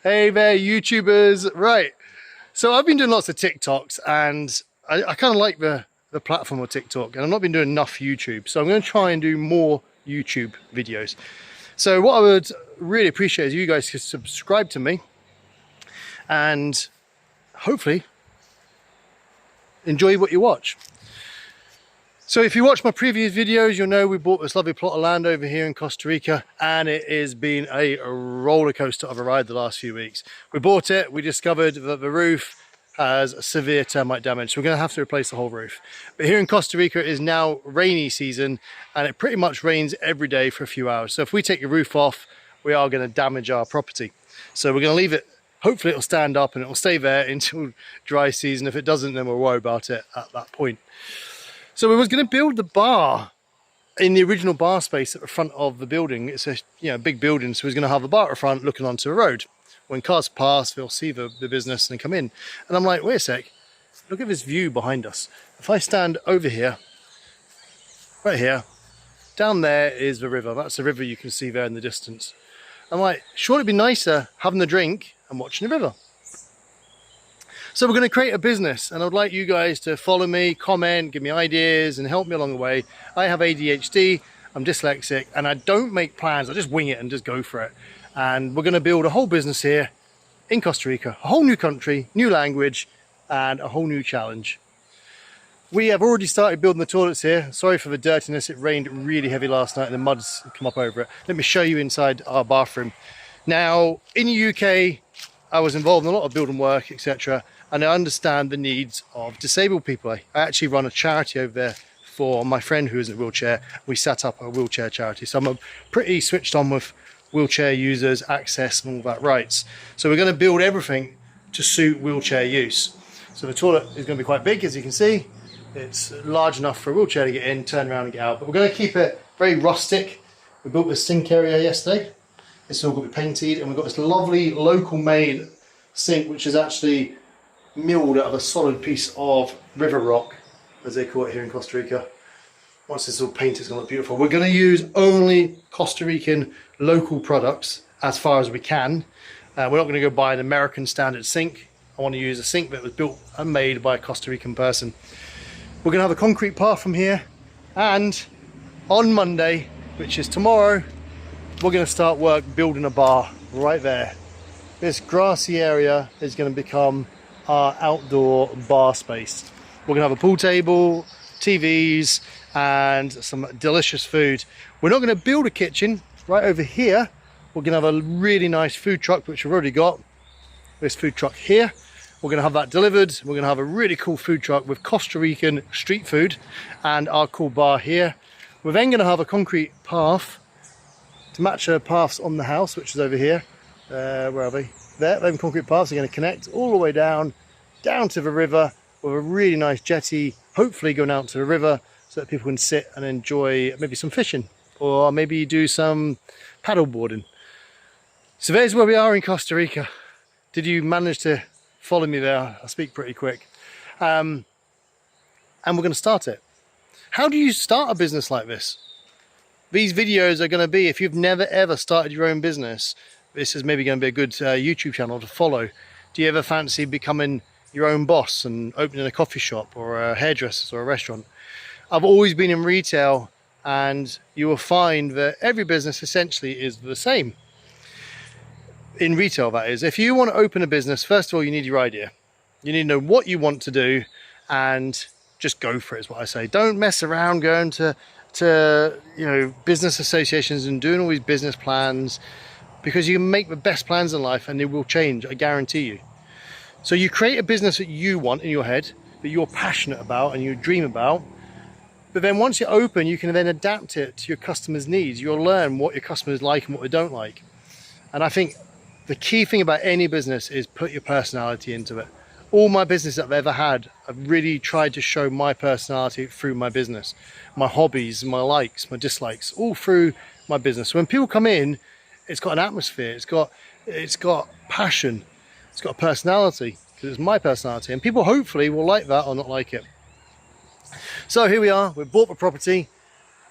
Hey there, YouTubers. Right. So I've been doing lots of TikToks and I kind of like the platform of TikTok, and I've not been doing enough YouTube. So I'm going to try and do more YouTube videos. So what I would really appreciate is you guys could subscribe to me and hopefully enjoy what you watch. So if you watch my previous videos, you'll know we bought this lovely plot of land over here in Costa Rica, and it has been a roller coaster of a ride the last few weeks. We bought it, we discovered that the roof has severe termite damage, so we're going to have to replace the whole roof. But here in Costa Rica, it is now rainy season, and it pretty much rains every day for a few hours. So if we take the roof off, we are going to damage our property. So we're going to leave it. Hopefully it'll stand up and it'll stay there until dry season. If it doesn't, then we'll worry about it at that point. So we was going to build the bar in the original bar space at the front of the building. It's a big building, so we're going to have a bar at the front looking onto a road. When cars pass, they'll see the business and come in. And I'm like, wait a sec, look at this view behind us. If I stand over here, right here, down there is the river. That's the river you can see there in the distance. I'm like, surely it'd be nicer having a drink and watching the river. So we're going to create a business, and I'd like you guys to follow me, comment, give me ideas and help me along the way. I have ADHD, I'm dyslexic, and I don't make plans. I just wing it and just go for it. And we're going to build a whole business here in Costa Rica, a whole new country, new language, and a whole new challenge. We have already started building the toilets here. Sorry for the dirtiness. It rained really heavy last night and the mud's come up over it. Let me show you inside our bathroom. Now, in the UK, I was involved in a lot of building work, etc. And I understand the needs of disabled people. I actually run a charity over there for my friend who is in a wheelchair. We set up a wheelchair charity. So I'm pretty switched on with wheelchair users, access and all that rights. So we're going to build everything to suit wheelchair use. So the toilet is going to be quite big, as you can see. It's large enough for a wheelchair to get in, turn around and get out. But we're going to keep it very rustic. We built this sink area yesterday. It's all got to be painted, and we've got this lovely local made sink which is actually milled out of a solid piece of river rock, as they call it here in Costa Rica. Once it's all painted, it's going to look beautiful. We're going to use only Costa Rican local products as far as we can. We're not going to go buy an American standard sink. I want to use a sink that was built and made by a Costa Rican person. We're going to have a concrete path from here, and on Monday, which is tomorrow, we're going to start work building a bar right there. This grassy area is going to become our outdoor bar space. We're going to have a pool table, TVs, and some delicious food. We're not going to build a kitchen. Right over here, we're going to have a really nice food truck, which we've already got. This food truck here. We're going to have that delivered. We're going to have a really cool food truck with Costa Rican street food and our cool bar here. We're then going to have a concrete path to match the paths on the house, which is over here. Where are they? There, them concrete paths are going to connect all the way down to the river with a really nice jetty, hopefully going out to the river so that people can sit and enjoy maybe some fishing or maybe do some paddle boarding. So there's where we are in Costa Rica. Did you manage to follow me there? I speak pretty quick. And we're going to start it. How do you start a business like this? These videos are going to be, if you've never ever started your own business, this is maybe going to be a good YouTube channel to follow. Do you ever fancy becoming your own boss and opening a coffee shop or a hairdresser or a restaurant? I've always been in retail, and you will find that every business essentially is the same. In retail, that is. If you want to open a business, first of all, you need your idea. You need to know what you want to do and just go for it, is what I say. Don't mess around going to business associations and doing all these business plans, because you can make the best plans in life and they will change, I guarantee you. So you create a business that you want in your head, that you're passionate about and you dream about. But then once you're open, you can then adapt it to your customers' needs. You'll learn what your customers like and what they don't like. And I think the key thing about any business is put your personality into it. All my business I've ever had, I've really tried to show my personality through my business. My hobbies, my likes, my dislikes, all through my business. So when people come in, it's got an atmosphere, it's got passion, it's got a personality, because it's my personality. And people hopefully will like that or not like it. So here we are, we've bought the property.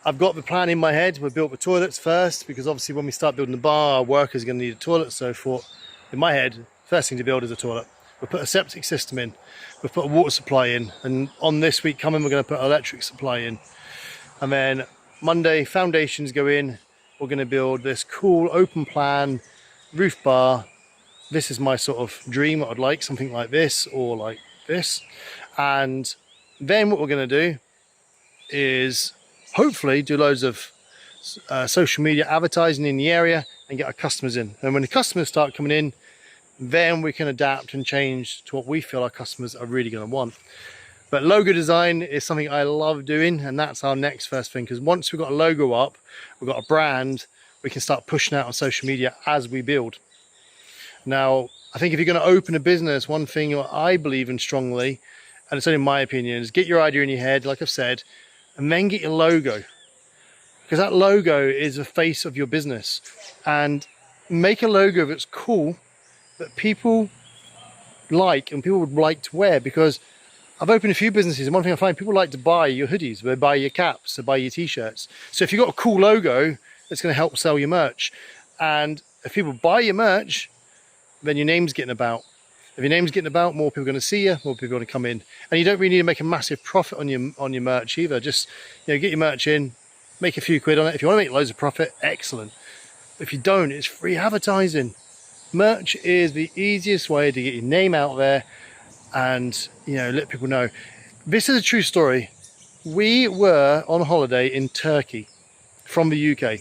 I've got the plan in my head. We built the toilets first, because obviously when we start building the bar, our workers are going to need a toilet. So I thought, in my head, first thing to build is a toilet. We'll put a septic system in, we'll put a water supply in, and on this week coming we're going to put electric supply in. And then Monday, foundations go in. We're going to build this cool open plan roof bar. This is my sort of dream, what I'd like, something like this or like this. And then what we're going to do is hopefully do loads of social media advertising in the area and get our customers in. And when the customers start coming in, then we can adapt and change to what we feel our customers are really going to want. But logo design is something I love doing, and that's our next first thing, because once we've got a logo up, we've got a brand, we can start pushing out on social media as we build. Now, I think if you're going to open a business, one thing I believe in strongly, and it's only my opinion, is get your idea in your head, like I've said, and then get your logo. Because that logo is the face of your business. And make a logo that's cool, that people like and people would like to wear. Because I've opened a few businesses, and one thing I find, people like to buy your hoodies, they buy your caps, they buy your t-shirts. So if you've got a cool logo, it's going to help sell your merch. And if people buy your merch, then your name's getting about. If your name's getting about, more people are going to see you, more people are going to come in. And you don't really need to make a massive profit on your merch either. Just, you know, get your merch in, make a few quid on it. If you want to make loads of profit, excellent. If you don't, it's free advertising. Merch is the easiest way to get your name out there and, you know, let people know. This is a true story. We were on holiday in Turkey from the UK,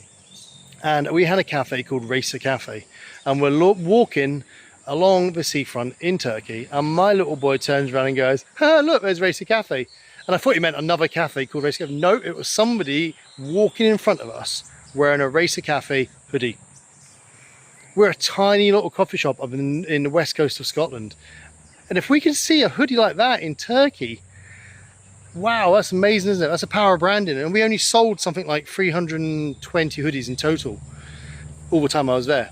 and we had a cafe called Racer Cafe, and we're walking along the seafront in Turkey, and my little boy turns around and goes, "Ah, look, there's Racer Cafe." And I thought he meant another cafe called Racer Cafe. No, it was somebody walking in front of us wearing a Racer Cafe hoodie. We're a tiny little coffee shop up in the west coast of Scotland. And if we can see a hoodie like that in Turkey, wow, that's amazing, isn't it? That's a power of branding. And we only sold something like 320 hoodies in total all the time I was there.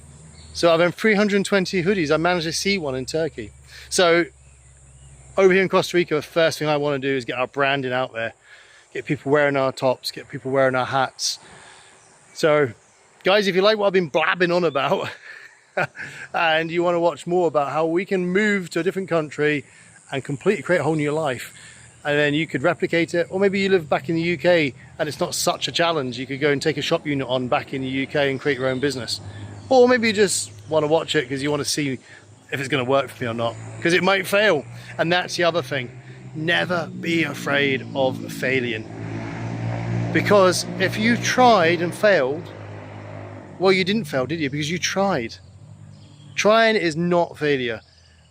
So I've done 320 hoodies. I managed to see one in Turkey. So over here in Costa Rica, the first thing I want to do is get our branding out there. Get people wearing our tops, get people wearing our hats. So guys, if you like what I've been blabbing on about, and you want to watch more about how we can move to a different country and completely create a whole new life, and then you could replicate it, or maybe you live back in the UK and it's not such a challenge, you could go and take a shop unit on back in the UK and create your own business. Or maybe you just want to watch it because you want to see if it's going to work for me or not, because it might fail. And that's the other thing, never be afraid of failing, because if you tried and failed, well, you didn't fail, did you? Because you tried. Trying is not failure.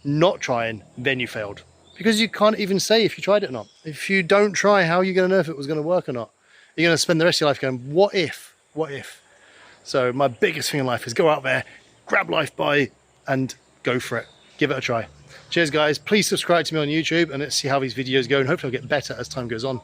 Not trying, then you failed. Because you can't even say if you tried it or not. If you don't try, how are you going to know if it was going to work or not? You're going to spend the rest of your life going, what if? What if? So my biggest thing in life is go out there, grab life by, and go for it. Give it a try. Cheers, guys. Please subscribe to me on YouTube, and let's see how these videos go, and hopefully I'll get better as time goes on.